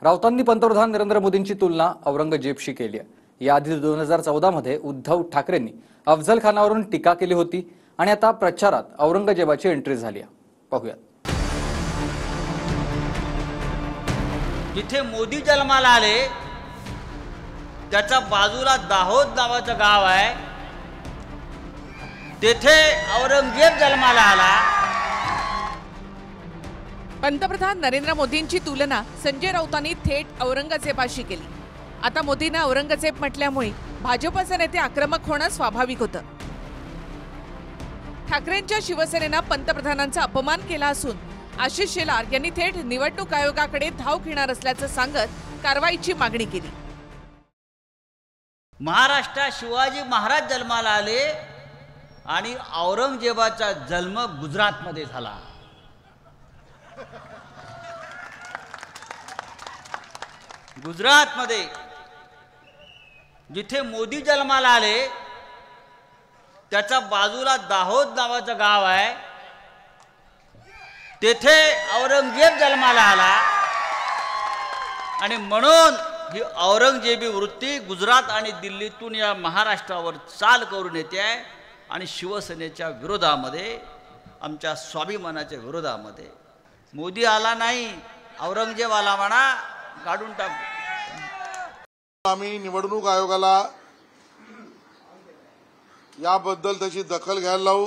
राऊतांनी पंतप्रधान नरेंद्र मोदींची तुलना औरंगजेबशी केली आहे। याआधी 2014 मध्ये उद्धव ठाकरेंनी अफजल खानावरून टीका केली होती आणि आता प्रचारात औरंगजेबाची एंट्री झाली आहे। पाहूया। जिथे मोदी जन्माला आले त्याच्या बाजूला दाहोद नावाचं गाव आहे, तेथे औरंगजेब जन्माला आला। पंतप्रधान नरेंद्र मोदींची तुलना संजय राऊतांनी थेट औरंगजेबाशी केली। आता मोदींना औरंगजेब म्हटल्यामुळे भाजपचे नेते आक्रमक होणं स्वाभाविक होतं। ठाकरेंच्या शिवसेनेनं पंतप्रधानांचा अपमान केला असून आशिष शेलार यांनी थेट निवडणूक आयोगाकडे धाव घेणार असल्याचं सांगत कारवाईची मागणी केली। महाराष्ट्रात शिवाजी महाराज जन्माला आले आणि औरंगजेबाचा जन्म गुजरातमध्ये झाला। गुजरातमध्ये जिथे मोदी जन्माला आले त्याच्या बाजूला दाहोद नावाचं गाव आहे, तेथे औरंगजेब जन्माला आला आणि म्हणून ही औरंगजेबी वृत्ती गुजरात आणि दिल्लीतून या महाराष्ट्रावर चाल करून येते आहे आणि शिवसेनेच्या विरोधामध्ये, आमच्या स्वाभिमानाच्या विरोधामध्ये। मोदी आला नाही, औरंगजेब आला म्हणा, काढून टाकू। आम्ही निवडणूक आयोगाला याबद्दल त्याची दखल घ्यायला लावू,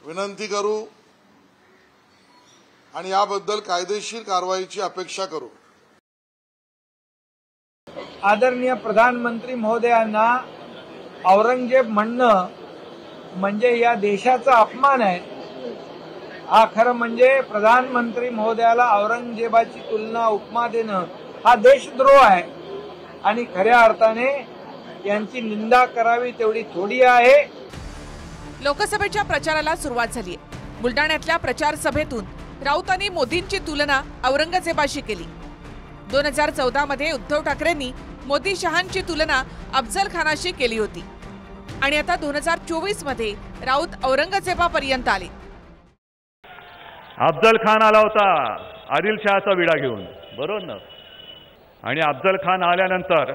विनंती करू आणि याबद्दल कायदेशीर कारवाईची अपेक्षा करू। आदरणीय प्रधानमंत्री महोदयांना औरंगजेब म्हणणं म्हणजे या देशाचा अपमान आहे। हा खरं म्हणजे प्रधानमंत्री महोदयाला औरंगजेबाची तुलना उपमा देणं हा देशद्रोह आहे आणि खऱ्या अर्थाने यांची निंदा करावी तेवढी थोडी आहे। लोकसभेच्या प्रचाराला सुरुवात झाली आहे। बुलडाण्यातल्या प्रचार सभेतून राऊतांनी मोदींची तुलना औरंगजेबाशी केली। 2014 मध्ये उद्धव ठाकरेंनी मोदी शहांची तुलना अफजल खानाशी केली होती आणि आता 2024 मध्ये राऊत औरंगजेबापर्यंत आले। अफजल खान आला होता आदिलशहाचा विडा घेऊन, बरोबर ना? आणि अफजल खान आल्यानंतर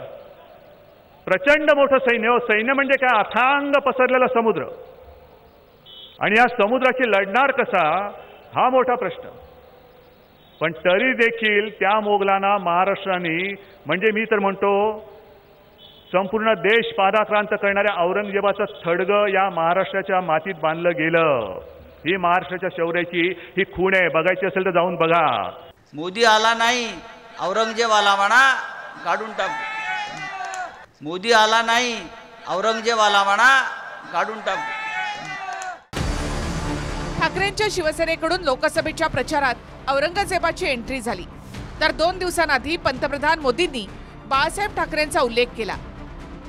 प्रचंड मोठं सैन्य, सैन्य म्हणजे काय, अथांग पसरलेला समुद्र, आणि या समुद्राशी लढणार कसा हा मोठा प्रश्न। पण तरी देखील त्या मोगलांना महाराष्ट्राने, म्हणजे मी तर म्हणतो संपूर्ण देश पादाक्रांत करणाऱ्या औरंगजेबाचं थडगं या महाराष्ट्राच्या मातीत बांधलं गेलं। ही महाराष्ट्राच्या शौर्याची ही खूण आहे, बघायची असेल तर जाऊन बघा। मोदी आला नाही, औरंगजेब आला म्हणा, काढून टाकू। मोदी आला नाही, औरंगजेब आला म्हणा, काढून टाकू। ठाकरेंच्या शिवसेनेकडून लोकसभेच्या प्रचारात औरंगजेबाची एंट्री झाली, तर 2 दिवसांआधी पंतप्रधान मोदींनी बाळासाहेब ठाकरेंचा उल्लेख केला।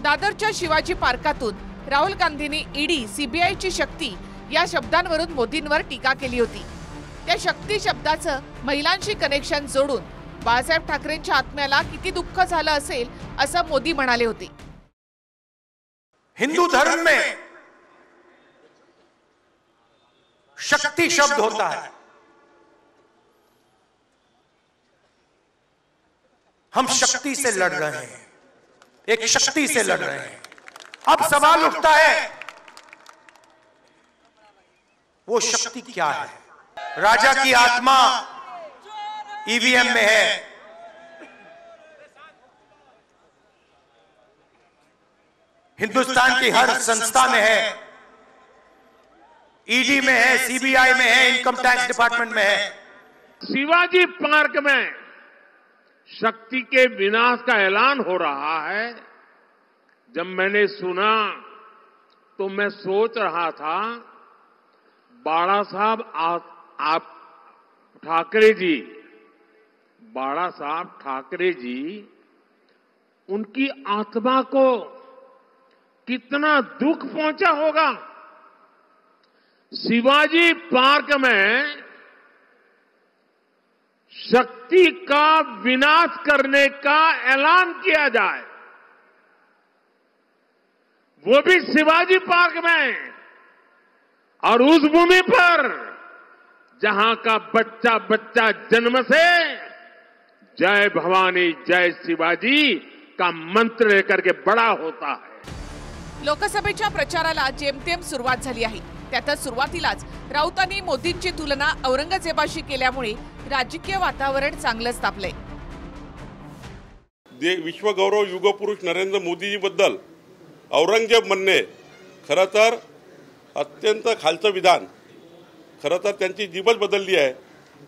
दादरच्या शिवाजी पार्कातून राहुल गांधींनी ईडी, सीबीआयची शक्ती या शब्दांवरून मोदींवर टीका केली होती। त्या शक्ती शब्दाचं महिलांशी कनेक्शन जोडून बाळासाहेब ठाकरेंच्या आत्म्याला किती दुःख झालं असेल असं मोदी म्हणाले होते। हिंदू धर्म में शक्ति शब्द होता है। हम शक्ति से लड़ रहे हैं, एक शक्ति से लड़ रहे हैं। अब सवाल उठता है वो शक्ति क्या है? राजा की आत्मा ईवीएम में है, हिंदुस्तान की हर संस्था में है, ईडी में है, सीबीआई में है, इनकम टैक्स डिपार्टमेंट में है। शिवाजी पार्क में शक्ति के विनाश का ऐलान हो रहा है। जब मैंने सुना तो मैं सोच रहा था, बाला साहब आप ठाकरे जी, बाला साहब ठाकरे जी, उनकी आत्मा को कितना दुख पहुंचा होगा। शिवाजी पार्क में शक्ति का विनाश करने का ऐलान किया जाए, वो भी शिवाजी पार्क में, और उस भूमि पर जहां का बच्चा बच्चा जन्म से जय भवानी जय शिवाजी का मंत्र लेकर के बड़ा होता है। लोकसभेच्या प्रचाराला जेमतेम सुरुवात झाली आहे। त्यातच सुरुवातीलाच राऊतांनी मोदींची तुलना औरंगजेबाशी केल्यामुळे राजकीय वातावरण चांगलंच तापलंय। विश्वगौरव युगपुरुष नरेंद्र मोदीजीबद्दल औरंगजेब म्हणणे खरं तर अत्यंत खालचं विधान। खरं तर त्यांची जीभच बदलली आहे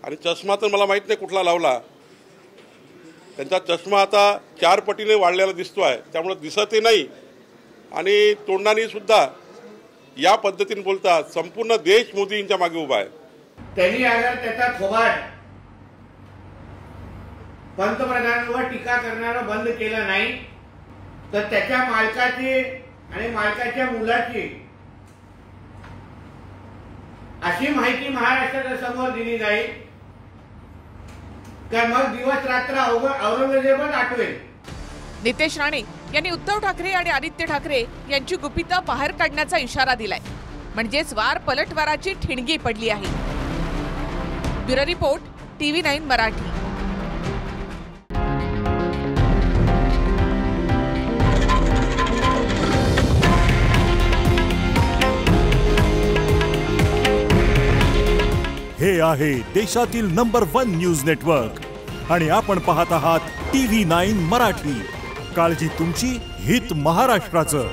आणि चष्मा तर मला माहीत नाही कुठला लावला। त्यांचा चष्मा आता 4 पटीने वाढलेला दिसतो आहे, त्यामुळे दिसतही नाही आणि तोंडाने सुद्धा या पद्धतीने बोलतात। संपूर्ण देश मोदींच्या मागे उभा आहे। त्यांनी अगर त्याचा थोबाड पंतप्रधानांवर टीका करणारं बंद केलं नाही तर त्याच्या मालकाची आणि मालकाच्या मुलाची अशी माहिती महाराष्ट्राच्या समोर दिली जाईल तर मग दिवस रात्र औरंगजेबच आठवेल। नितेश राणे यांनी उद्धव ठाकरे आणि आदित्य ठाकरे यांची गुपितं बाहेर काढण्याचा इशारा दिलाय, म्हणजेच वार पलटवाराची ठिणगी पडली आहे। Bureau report TV9 Marathi. हे आहे देशातील नंबर 1 न्यूज नेटवर्क आणि आपण पाहत आहात TV9 मराठी। काळजी तुमची, हित महाराष्ट्राचं।